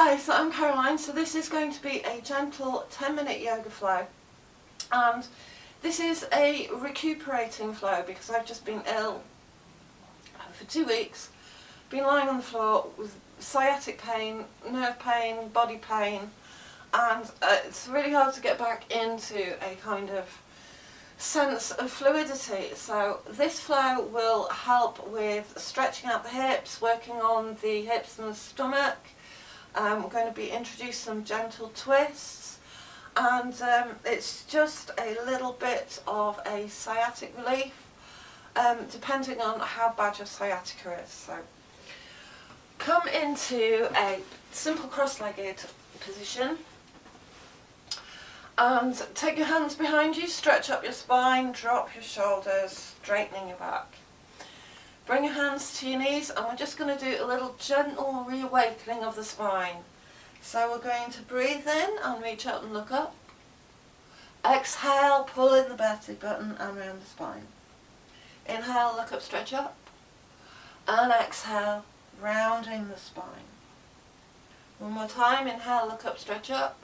Hi, so I'm Caroline. So this is going to be a gentle 10-minute yoga flow, and this is a recuperating flow because I've just been ill for 2 weeks, been lying on the floor with sciatic pain, nerve pain, body pain, and it's really hard to get back into a kind of sense of fluidity. So this flow will help with stretching out the hips, working on the hips and the stomach. We're going to be introducing some gentle twists, and it's just a little bit of a sciatic relief, depending on how bad your sciatica is. So come into a simple cross-legged position and take your hands behind you, stretch up your spine, drop your shoulders, straightening your back. Bring your hands to your knees, and we're just going to do a little gentle reawakening of the spine. So we're going to breathe in and reach up and look up. Exhale, pull in the belly button and round the spine. Inhale, look up, stretch up. And exhale, rounding the spine. One more time, inhale, look up, stretch up.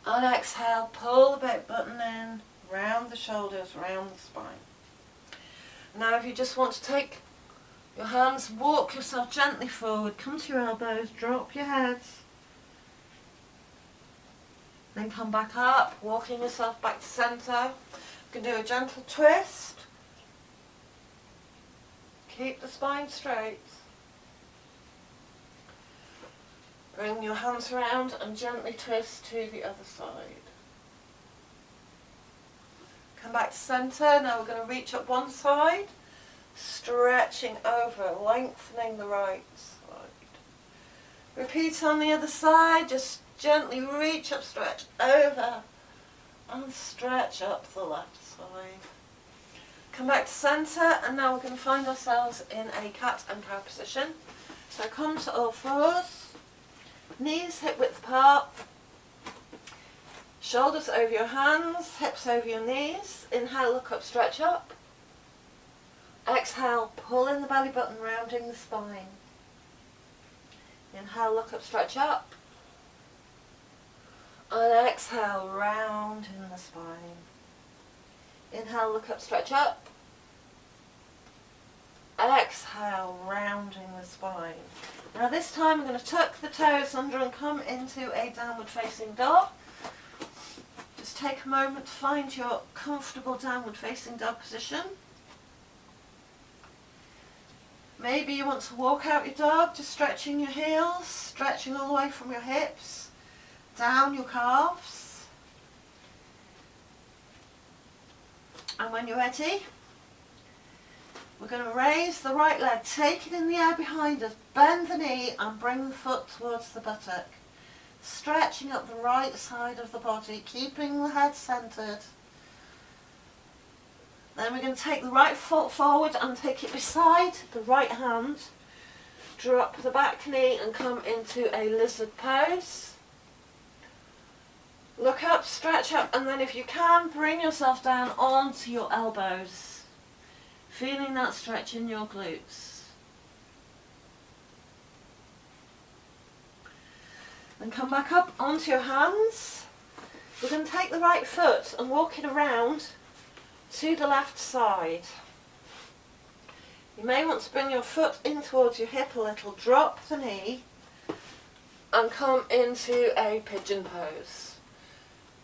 And exhale, pull the belly button in, round the shoulders, round the spine. Now if you just want to take your hands, walk yourself gently forward, come to your elbows, drop your heads. Then come back up, walking yourself back to centre. You can do a gentle twist. Keep the spine straight. Bring your hands around and gently twist to the other side. Come back to centre. Now we're going to reach up one side, stretching over, lengthening the right side. Repeat on the other side, just gently reach up, stretch over, and stretch up the left side. Come back to centre, and now we're going to find ourselves in a cat and cow position. So come to all fours. Knees hip width apart, shoulders over your hands, hips over your knees. Inhale, look up, stretch up. Exhale, pull in the belly button, rounding the spine. Inhale, look up, stretch up. And exhale, round in the spine. Inhale, look up, stretch up. Exhale, rounding the spine. Now this time I'm going to tuck the toes under and come into a downward facing dog. Just take a moment to find your comfortable downward facing dog position. Maybe you want to walk out your dog, just stretching your heels, stretching all the way from your hips, down your calves. And when you're ready, we're going to raise the right leg, take it in the air behind us, bend the knee and bring the foot towards the buttock. Stretching up the right side of the body, keeping the head centred. Then we're going to take the right foot forward and take it beside the right hand. Drop the back knee and come into a lizard pose. Look up, stretch up, and then if you can, bring yourself down onto your elbows. Feeling that stretch in your glutes. Then come back up onto your hands. We're going to take the right foot and walk it around to the left side. You may want to bring your foot in towards your hip a little, drop the knee and come into a pigeon pose.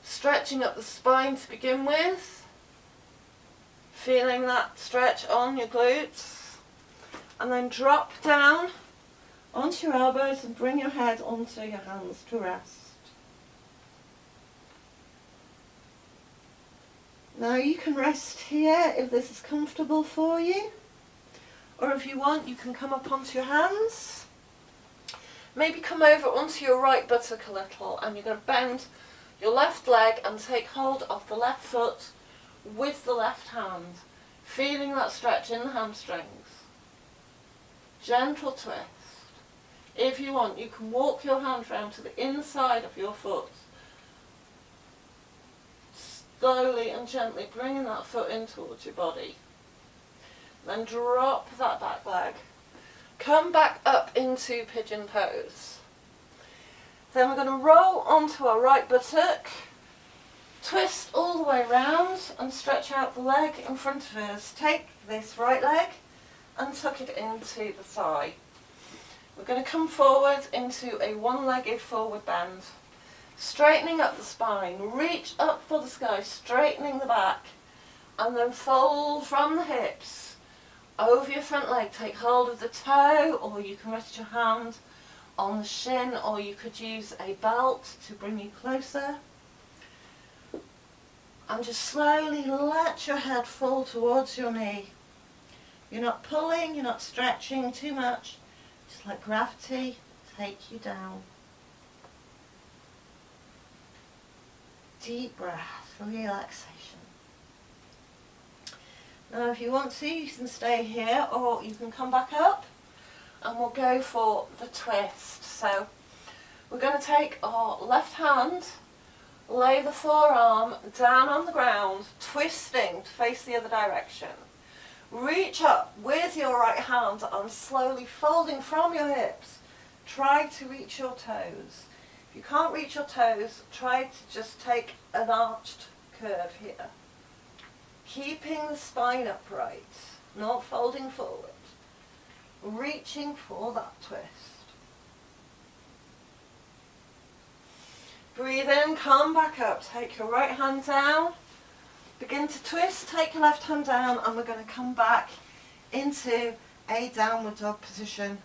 Stretching up the spine to begin with. Feeling that stretch on your glutes, and then drop down onto your elbows and bring your head onto your hands to rest. Now you can rest here if this is comfortable for you, or if you want you can come up onto your hands. Maybe come over onto your right buttock a little, and you're going to bend your left leg and take hold of the left foot with the left hand, feeling that stretch in the hamstrings. Gentle twist. If you want, you can walk your hand round to the inside of your foot. Slowly and gently bringing that foot in towards your body. Then drop that back leg. Come back up into pigeon pose. Then we're going to roll onto our right buttock, twist all the way round and stretch out the leg in front of us. Take this right leg and tuck it into the thigh. We're going to come forward into a one-legged forward bend, straightening up the spine, reach up for the sky, straightening the back, and then fold from the hips over your front leg. Take hold of the toe, or you can rest your hand on the shin, or you could use a belt to bring you closer. And just slowly let your head fall towards your knee. You're not pulling, you're not stretching too much. Just let gravity take you down. Deep breath, relaxation. Now if you want to, you can stay here or you can come back up and we'll go for the twist. So we're going to take our left hand, lay the forearm down on the ground, twisting to face the other direction. Reach up with your right hand and slowly folding from your hips. Try to reach your toes. If you can't reach your toes, try to just take an arched curve here. Keeping the spine upright, not folding forward. Reaching for that twist. Breathe in, come back up. Take your right hand down. Begin to twist, take your left hand down, and we're going to come back into a downward dog position.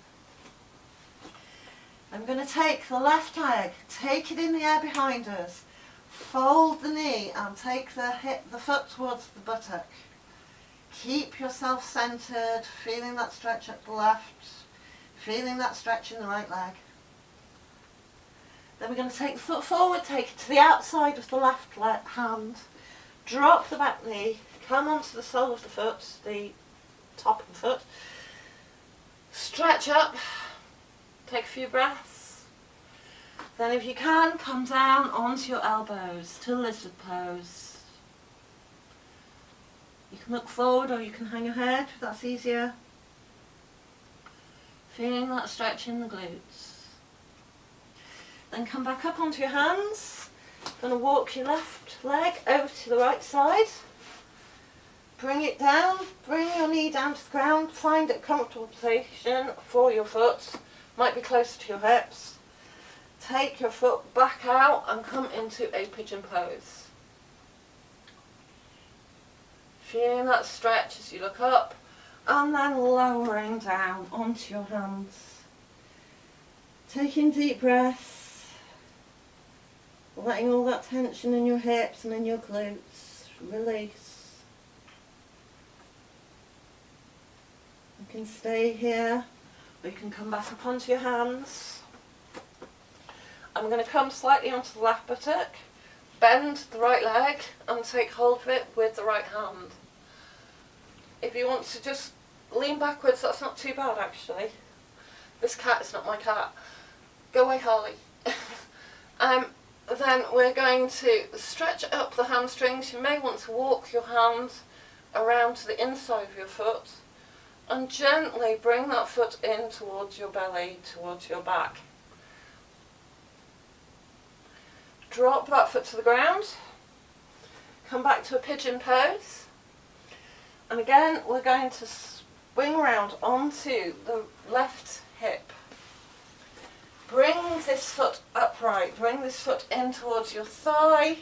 I'm going to take the left leg, take it in the air behind us, fold the knee and take the foot towards the buttock. Keep yourself centered, feeling that stretch at the left, feeling that stretch in the right leg. Then we're going to take the foot forward, take it to the outside of the left hand, drop the back knee, come onto the sole of the foot, the top of the foot, stretch up, take a few breaths. Then if you can, come down onto your elbows to lizard pose. You can look forward or you can hang your head if that's easier. Feeling that stretch in the glutes. Then come back up onto your hands. Going to walk your left leg over to the right side. Bring it down, bring your knee down to the ground, find a comfortable position for your foot. Might be closer to your hips. Take your foot back out and come into a pigeon pose. Feeling that stretch as you look up and then lowering down onto your hands. Taking deep breaths, letting all that tension in your hips and in your glutes release. You can stay here or you can come back up onto your hands. I'm going to come slightly onto the left buttock, bend the right leg and take hold of it with the right hand. If you want to just lean backwards, that's not too bad actually. This cat is not my cat. Go away, Harley. Then we're going to stretch up the hamstrings. You may want to walk your hands around to the inside of your foot and gently bring that foot in towards your belly, towards your back. Drop that foot to the ground. Come back to a pigeon pose. And again, we're going to swing around onto the left hip. Bring this foot upright, bring this foot in towards your thigh.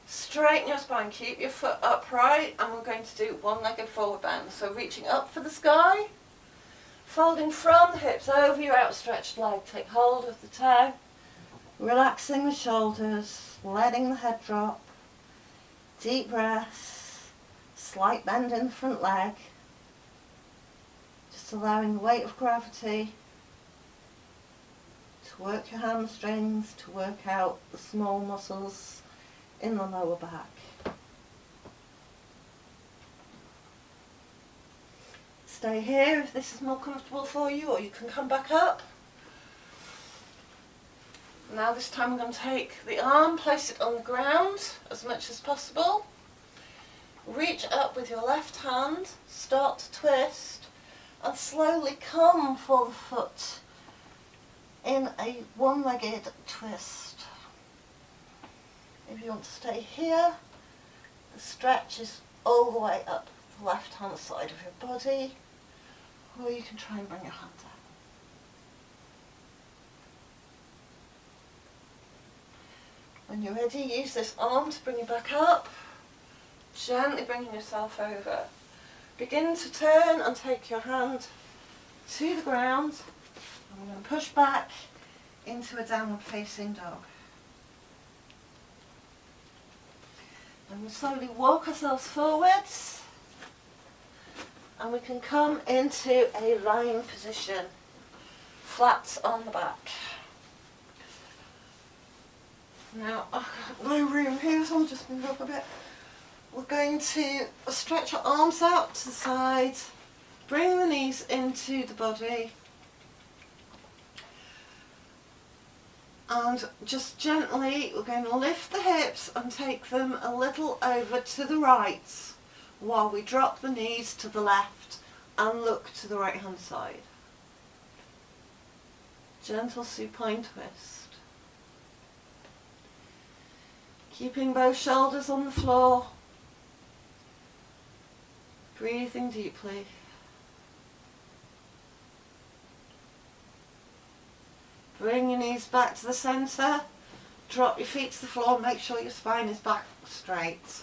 Straighten your spine, keep your foot upright, and we're going to do one-legged forward bend. So reaching up for the sky, folding from the hips over your outstretched leg. Take hold of the toe, relaxing the shoulders, letting the head drop. Deep breaths, slight bend in the front leg. Just allowing the weight of gravity to work your hamstrings, to work out the small muscles in the lower back. Stay here if this is more comfortable for you, or you can come back up. Now this time I'm going to take the arm, place it on the ground as much as possible. Reach up with your left hand, start to twist, and slowly come for the foot in a one-legged twist. If you want to stay here, the stretch is all the way up the left-hand side of your body, or you can try and bring your hand down. When you're ready, use this arm to bring you back up, gently bringing yourself over. Begin to turn and take your hand to the ground. And we're going to push back into a downward facing dog. And we slowly walk ourselves forwards, and we can come into a lying position, flat on the back. Now, I've got no room here, so I'll just move up a bit. We're going to stretch our arms out to the side, bring the knees into the body, and just gently we're going to lift the hips and take them a little over to the right while we drop the knees to the left and look to the right hand side. Gentle supine twist. Keeping both shoulders on the floor. Breathing deeply. Bring your knees back to the centre. Drop your feet to the floor. Make sure your spine is back straight.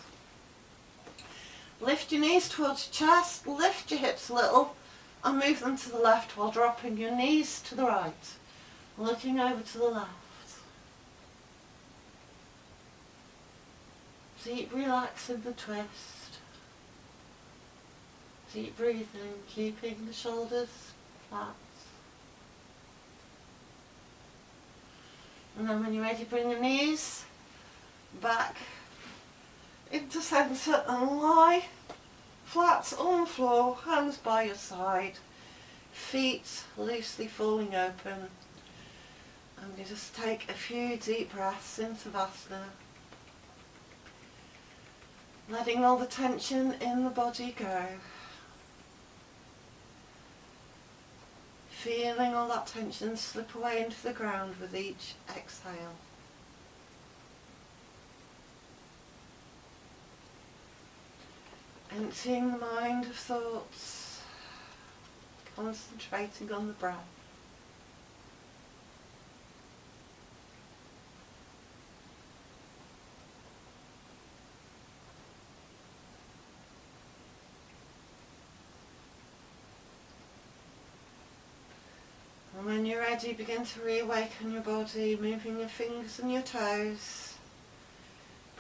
Lift your knees towards your chest. Lift your hips a little and move them to the left while dropping your knees to the right. Looking over to the left. Deep relax in the twist. Deep breathing, keeping the shoulders flat. And then when you're ready, bring your knees back into centre and lie flat on the floor, hands by your side, feet loosely falling open. And you just take a few deep breaths into Savasana. Letting all the tension in the body go. Feeling all that tension slip away into the ground with each exhale. Emptying the mind of thoughts, concentrating on the breath. And when you're ready, begin to reawaken your body, moving your fingers and your toes.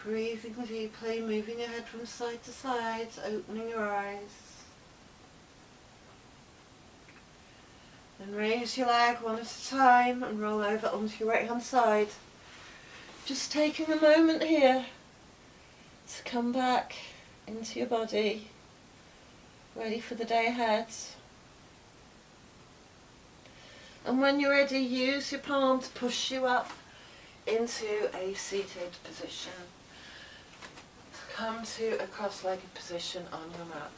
Breathing deeply, moving your head from side to side, opening your eyes. Then raise your leg one at a time and roll over onto your right hand side. Just taking a moment here to come back into your body, ready for the day ahead. And when you're ready, use your palm to push you up into a seated position. Come to a cross-legged position on your mat.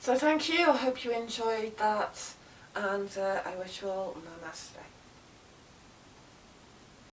So thank you, I hope you enjoyed that, and I wish you all namaste.